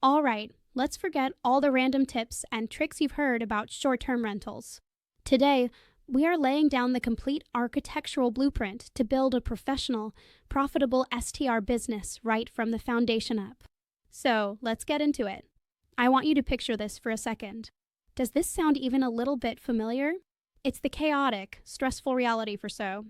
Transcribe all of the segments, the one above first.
All right, let's forget all the random tips and tricks you've heard about short-term rentals. Today, we are laying down the complete architectural blueprint to build a professional, profitable STR business right from the foundation up. So, let's get into it. I want you to picture this for a second. Does this sound even a little bit familiar? It's the chaotic, stressful reality for so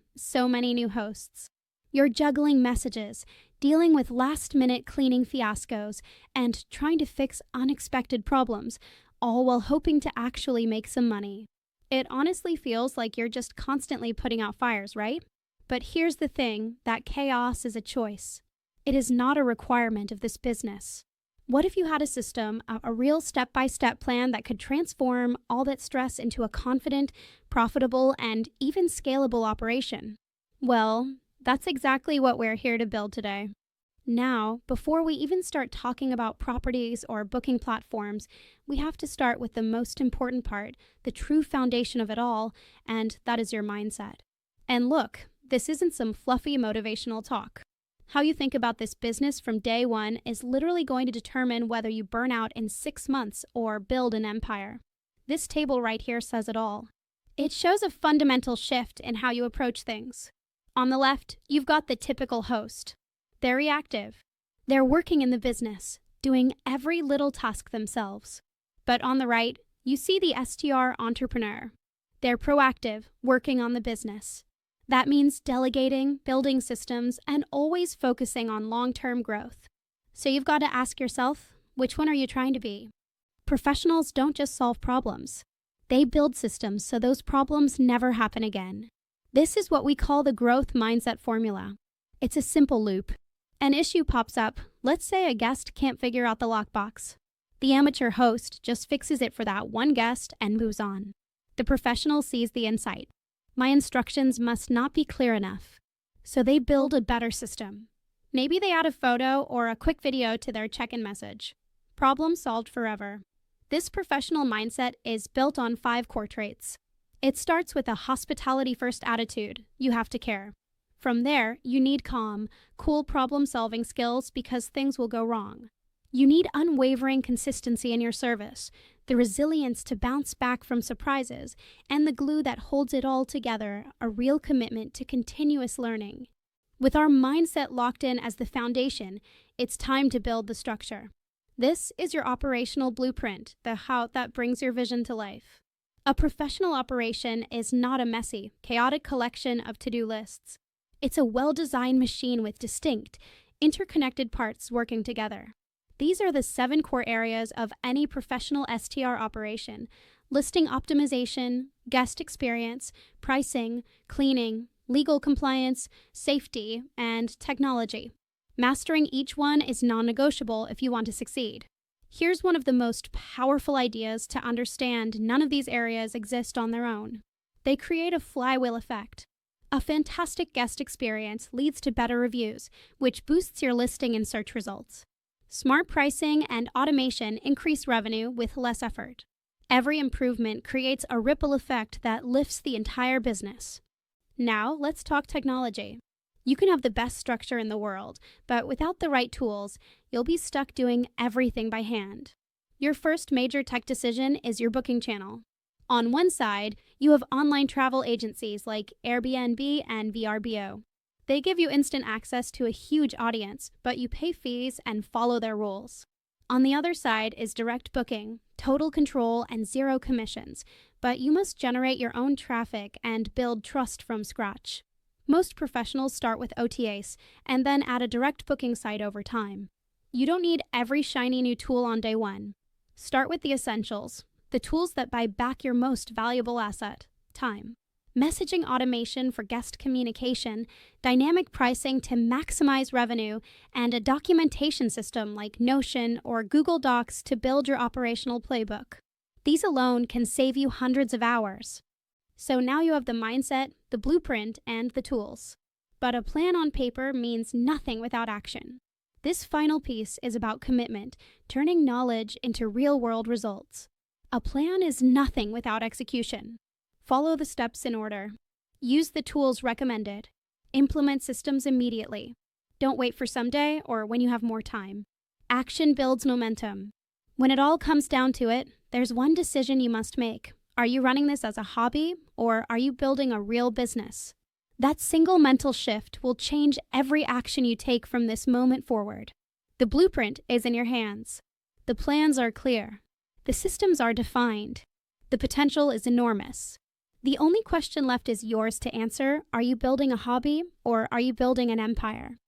many new hosts. You're juggling messages, dealing with last-minute cleaning fiascos, and trying to fix unexpected problems, all while hoping to actually make some money. It honestly feels like you're just constantly putting out fires, right? But here's the thing, that chaos is a choice. It is not a requirement of this business. What if you had a system, a real step-by-step plan that could transform all that stress into a confident, profitable, and even scalable operation? Well, that's exactly what we're here to build today. Now, before we even start talking about properties or booking platforms, we have to start with the most important part, the true foundation of it all, and that is your mindset. And look, this isn't some fluffy motivational talk. How you think about this business from day one is literally going to determine whether you burn out in 6 months or build an empire. This table right here says it all. It shows a fundamental shift in how you approach things. On the left, you've got the typical host. They're reactive. They're working in the business, doing every little task themselves. But on the right, you see the STR Entrepreneur. They're proactive, working on the business. That means delegating, building systems, and always focusing on long-term growth. So you've got to ask yourself, which one are you trying to be? Professionals don't just solve problems. They build systems so those problems never happen again. This is what we call the growth mindset formula. It's a simple loop. An issue pops up. Let's say a guest can't figure out the lockbox. The amateur host just fixes it for that one guest and moves on. The professional sees the insight. My instructions must not be clear enough. So they build a better system. Maybe they add a photo or a quick video to their check-in message. Problem solved forever. This professional mindset is built on 5 core traits. It starts with a hospitality-first attitude. You have to care. From there, you need calm, cool problem-solving skills because things will go wrong. You need unwavering consistency in your service, the resilience to bounce back from surprises, and the glue that holds it all together, a real commitment to continuous learning. With our mindset locked in as the foundation, it's time to build the structure. This is your operational blueprint, the how that brings your vision to life. A professional operation is not a messy, chaotic collection of to-do lists. It's a well-designed machine with distinct, interconnected parts working together. These are the 7 core areas of any professional STR operation: listing optimization, guest experience, pricing, cleaning, legal compliance, safety, and technology. Mastering each one is non-negotiable if you want to succeed. Here's one of the most powerful ideas to understand: none of these areas exist on their own. They create a flywheel effect. A fantastic guest experience leads to better reviews, which boosts your listing and search results. Smart pricing and automation increase revenue with less effort. Every improvement creates a ripple effect that lifts the entire business. Now, let's talk technology. You can have the best structure in the world, but without the right tools, you'll be stuck doing everything by hand. Your first major tech decision is your booking channel. On one side, you have online travel agencies like Airbnb and VRBO. They give you instant access to a huge audience, but you pay fees and follow their rules. On the other side is direct booking, total control and 0 commissions, but you must generate your own traffic and build trust from scratch. Most professionals start with OTAs and then add a direct booking site over time. You don't need every shiny new tool on day one. Start with the essentials, the tools that buy back your most valuable asset, time. Messaging automation for guest communication, dynamic pricing to maximize revenue, and a documentation system like Notion or Google Docs to build your operational playbook. These alone can save you hundreds of hours. So now you have the mindset, the blueprint, and the tools. But a plan on paper means nothing without action. This final piece is about commitment, turning knowledge into real-world results. A plan is nothing without execution. Follow the steps in order. Use the tools recommended. Implement systems immediately. Don't wait for someday or when you have more time. Action builds momentum. When it all comes down to it, there's one decision you must make. Are you running this as a hobby, or are you building a real business? That single mental shift will change every action you take from this moment forward. The blueprint is in your hands. The plans are clear. The systems are defined. The potential is enormous. The only question left is yours to answer. Are you building a hobby, or are you building an empire?